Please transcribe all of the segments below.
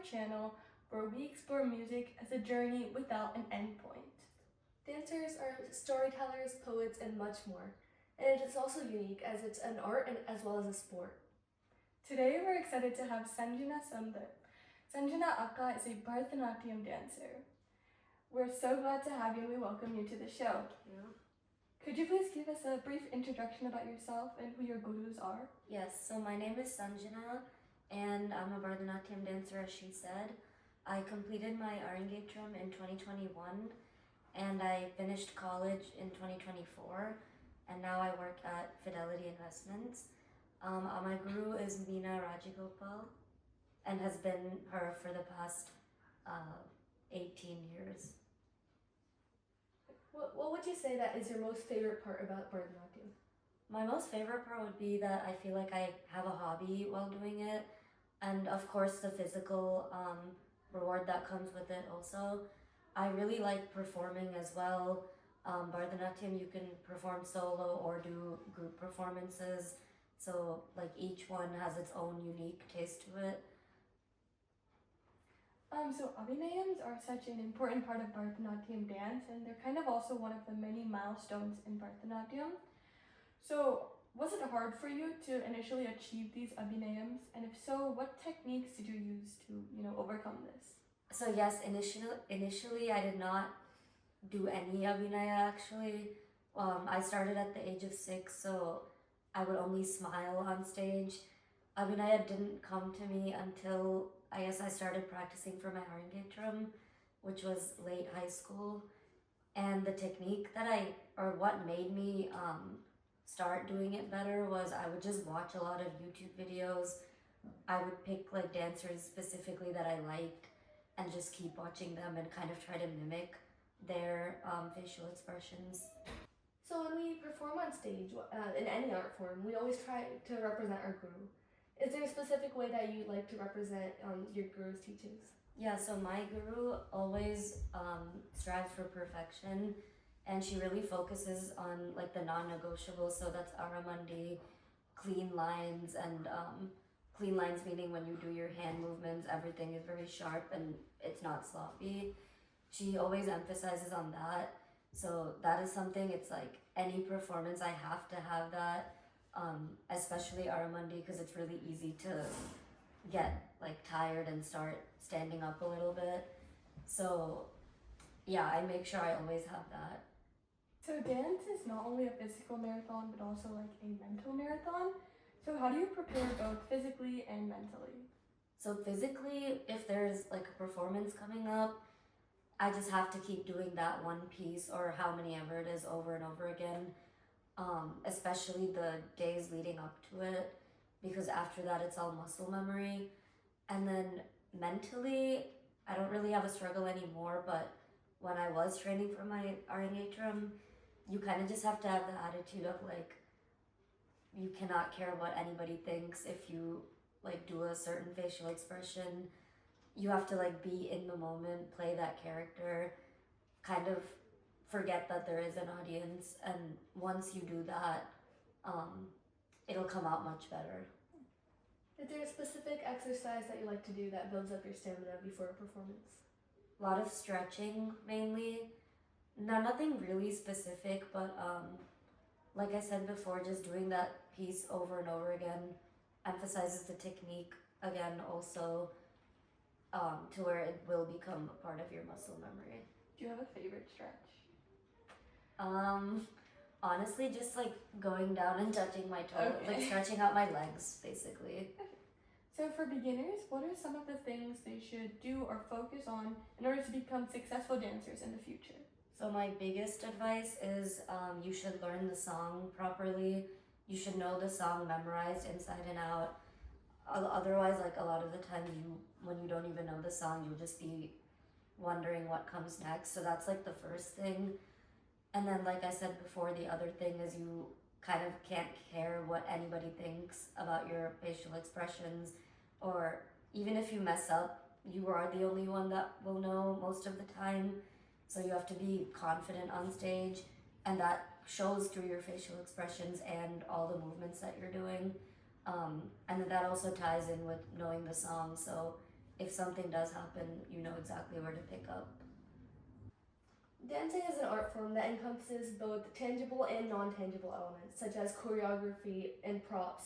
channel where we explore music as a journey without an endpoint. Dancers are storytellers, poets, and much more. And it is also unique as it's an art and as well as a sport. Today we're excited to have Sanjana Sundhar. Sanjana Akka is a Bharatanatyam dancer. We're so glad to have you and we welcome you to the show. Yeah. Could you please give us a brief introduction about yourself and who your gurus are? Yes, so my name is Sanjana and I'm a Bharatanatyam dancer, as she said. I completed my Arangetram in 2021 and I finished college in 2024 and now I work at Fidelity Investments. My guru is Meena Rajagopal and has been her for the past 18 years. What would you say that is your most favorite part about Bharatanatyam? My most favorite part would be that I feel like I have a hobby while doing it, and of course the physical reward that comes with it also. I really like performing as well. Bharatanatyam, you can perform solo or do group performances, so like each one has its own unique taste to it. So abhinayams are such an important part of Bharatanatyam dance, and they're kind of also one of the many milestones in Bharatanatyam. So was it hard for you to initially achieve these abhinayams? And if so, what techniques did you use to, overcome this? So yes, initially I did not do any abhinaya actually. I started at the age of 6, so I would only smile on stage. Abhinaya didn't come to me until I guess I started practicing for my Arangetram, which was late high school. And the technique what made me start doing it better was I would just watch a lot of YouTube videos. I would pick like dancers specifically that I liked and just keep watching them and kind of try to mimic their facial expressions. So when we perform on stage, in any art form, we always try to represent our guru. Is there a specific way that you like to represent your guru's teachings? Yeah, so my guru always strives for perfection, and she really focuses on like the non-negotiables. So that's aramandi, clean lines, and clean lines meaning when you do your hand movements, everything is very sharp and it's not sloppy. She always emphasizes on that. So that is something, it's like any performance I have to have that, especially aramandi, because it's really easy to get like tired and start standing up a little bit. So yeah, I make sure I always have that. So dance is not only a physical marathon, but also like a mental marathon. So how do you prepare both physically and mentally? So physically, if there's like a performance coming up, I just have to keep doing that one piece or how many ever it is over and over again, especially the days leading up to it, because after that it's all muscle memory. And then mentally, I don't really have a struggle anymore, but when I was training for my Arangetram, you kind of just have to have the attitude of like, you cannot care what anybody thinks. If you like do a certain facial expression, you have to like be in the moment, play that character, kind of forget that there is an audience, and once you do that, it'll come out much better. Is there a specific exercise that you like to do that builds up your stamina before a performance? A lot of stretching mainly. No, nothing really specific, but like I said before, just doing that piece over and over again emphasizes the technique again also, to where it will become a part of your muscle memory. Do you have a favorite stretch? Honestly, just like going down and touching my toes, Okay. like stretching out my legs, basically. So for beginners, what are some of the things they should do or focus on in order to become successful dancers in the future? So my biggest advice is you should learn the song properly. You should know the song memorized inside and out. Otherwise, like a lot of the time, when you don't even know the song, you'll just be wondering what comes next. So that's like the first thing. And then, like I said before, the other thing is you kind of can't care what anybody thinks about your facial expressions, or even if you mess up, you are the only one that will know most of the time. So you have to be confident on stage, and that shows through your facial expressions and all the movements that you're doing. And then that also ties in with knowing the song. So if something does happen, you know exactly where to pick up. Dancing is an art form that encompasses both tangible and non-tangible elements, such as choreography and props.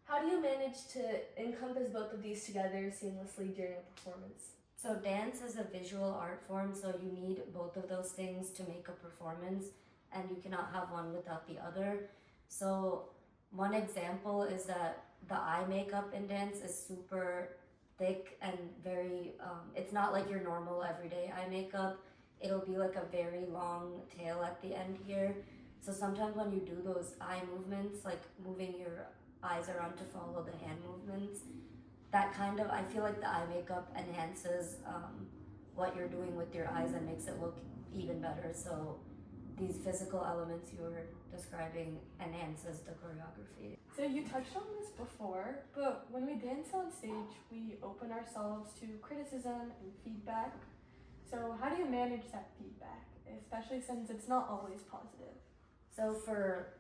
How do you manage to encompass both of these together seamlessly during a performance? So dance is a visual art form, so you need both of those things to make a performance, and you cannot have one without the other. So one example is that the eye makeup in dance is super thick and very, it's not like your normal everyday eye makeup. It'll be like a very long tail at the end here. So sometimes when you do those eye movements, like moving your eyes around to follow the hand movements, that kind of, I feel like the eye makeup enhances what you're doing with your eyes and makes it look even better. So these physical elements you were describing enhances the choreography. So you touched on this before, but when we dance on stage, we open ourselves to criticism and feedback. So how do you manage that feedback, especially since it's not always positive? So for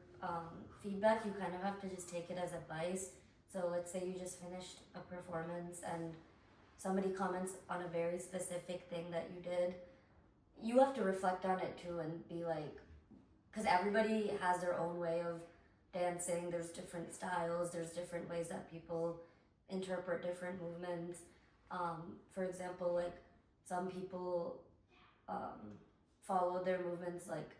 feedback, you kind of have to just take it as advice. So let's say you just finished a performance and somebody comments on a very specific thing that you did. You have to reflect on it too and be like, because everybody has their own way of dancing. There's different styles, there's different ways that people interpret different movements. For example, like some people follow their movements like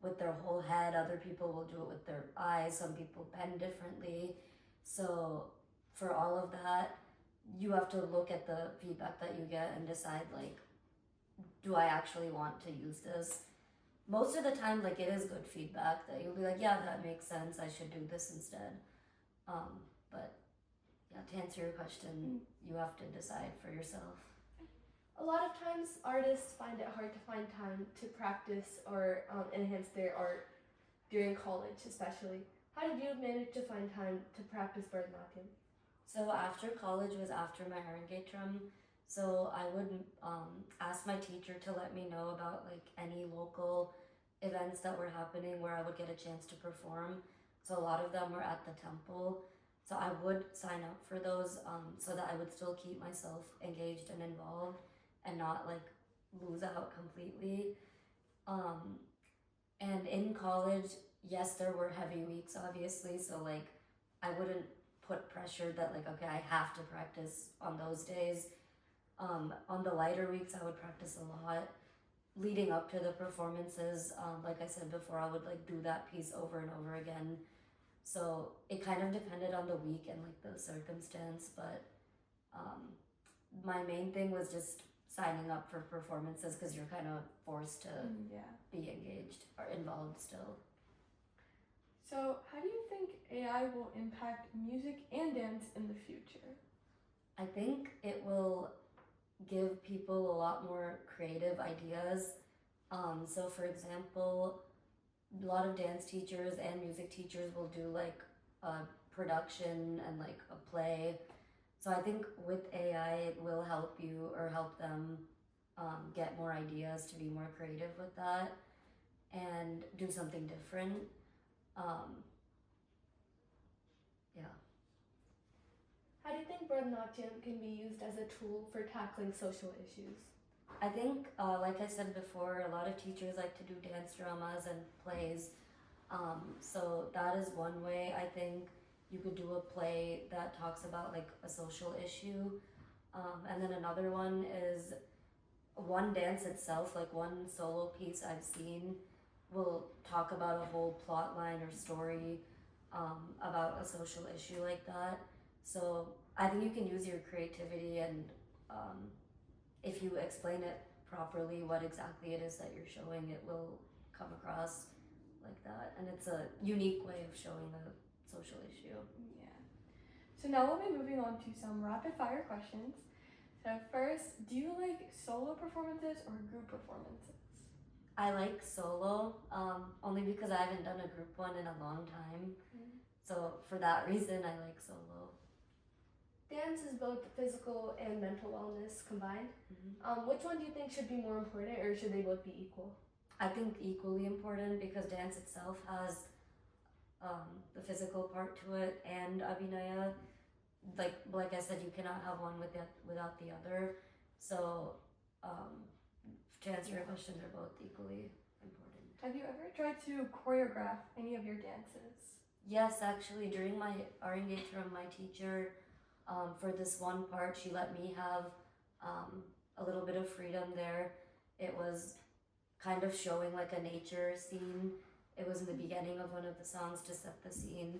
with their whole head, other people will do it with their eyes, some people bend differently. So for all of that, you have to look at the feedback that you get and decide like, do I actually want to use this? Most of the time, like it is good feedback that you'll be like, yeah, that makes sense, I should do this instead. But yeah, to answer your question, you have to decide for yourself. A lot of times, artists find it hard to find time to practice or enhance their art during college, especially. How did you manage to find time to practice Bharatanatyam? So after college was after my Arangetram, so I would ask my teacher to let me know about like any local events that were happening where I would get a chance to perform. So a lot of them were at the temple. So I would sign up for those so that I would still keep myself engaged and involved and not like lose out completely. And in college, yes, there were heavy weeks obviously, so like I wouldn't put pressure that like, okay, I have to practice on those days. On the lighter weeks, I would practice a lot. Leading up to the performances, like I said before, I would like do that piece over and over again. So it kind of depended on the week and like the circumstance, but my main thing was just signing up for performances because you're kind of forced to be engaged or involved still. So how do you think AI will impact music and dance in the future? I think it will give people a lot more creative ideas. So for example, a lot of dance teachers and music teachers will do like a production and like a play. So I think with AI it will help you or help them get more ideas to be more creative with that and do something different. Yeah. How do you think Bharatanatyam can be used as a tool for tackling social issues? I think, like I said before, a lot of teachers like to do dance dramas and plays. So that is one way. I think you could do a play that talks about like a social issue. And then another one is one dance itself, like one solo piece I've seen will talk about a whole plot line or story about a social issue like that. So I think you can use your creativity and if you explain it properly what exactly it is that you're showing, it will come across like that. And it's a unique way of showing a social issue. Yeah. So now we'll be moving on to some rapid fire questions. So first, do you like solo performances or group performances? I like solo, only because I haven't done a group one in a long time. So for that reason, I like solo. Dance is both physical and mental wellness combined. Which one do you think should be more important, or should they both be equal? I think equally important because dance itself has the physical part to it and abhinaya. like I said, you cannot have one without the other. So to answer your question, they're both equally important. Have you ever tried to choreograph any of your dances? Yes, actually, during my art engagement, my teacher, for this one part, she let me have a little bit of freedom there. It was kind of showing like a nature scene. It was in the beginning of one of the songs to set the scene.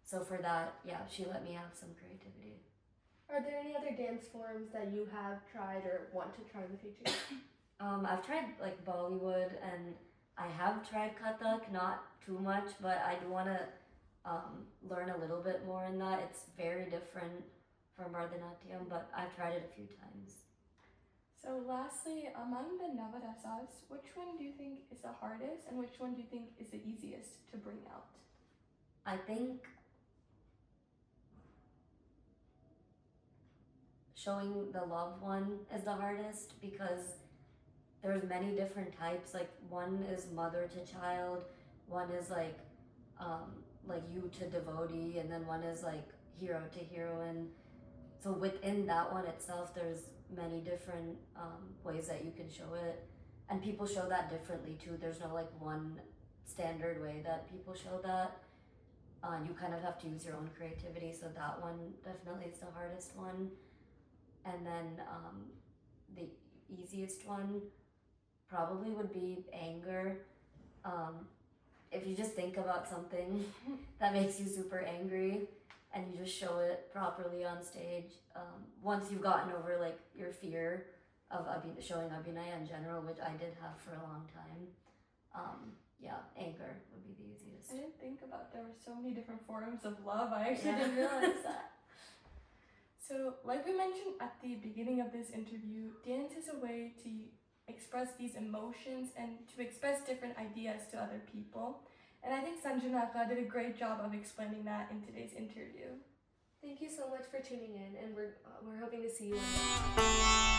So for that, yeah, she let me have some creativity. Are there any other dance forms that you have tried or want to try in the future? I've tried like Bollywood and I have tried Kathak, not too much, but I do want to learn a little bit more in that. It's very different from Bharatanatyam, but I've tried it a few times. So lastly, among the Navaratnas, which one do you think is the hardest and which one do you think is the easiest to bring out? I think showing the love one is the hardest because there's many different types. Like one is mother to child, one is like you to devotee, and then one is like hero to heroine. So within that one itself, there's many different ways that you can show it, and people show that differently too. There's no like one standard way that people show that. You kind of have to use your own creativity. So that one definitely is the hardest one, and then the easiest one probably would be anger. If you just think about something that makes you super angry and you just show it properly on stage, once you've gotten over like your fear of showing Abhinaya in general, which I did have for a long time, anger would be the easiest. I didn't think about there were so many different forms of love. I actually didn't realize that. So, like we mentioned at the beginning of this interview, dance is a way to express these emotions and to express different ideas to other people. And I think Sanjana did a great job of explaining that in today's interview. Thank you so much for tuning in, and we're hoping to see you on the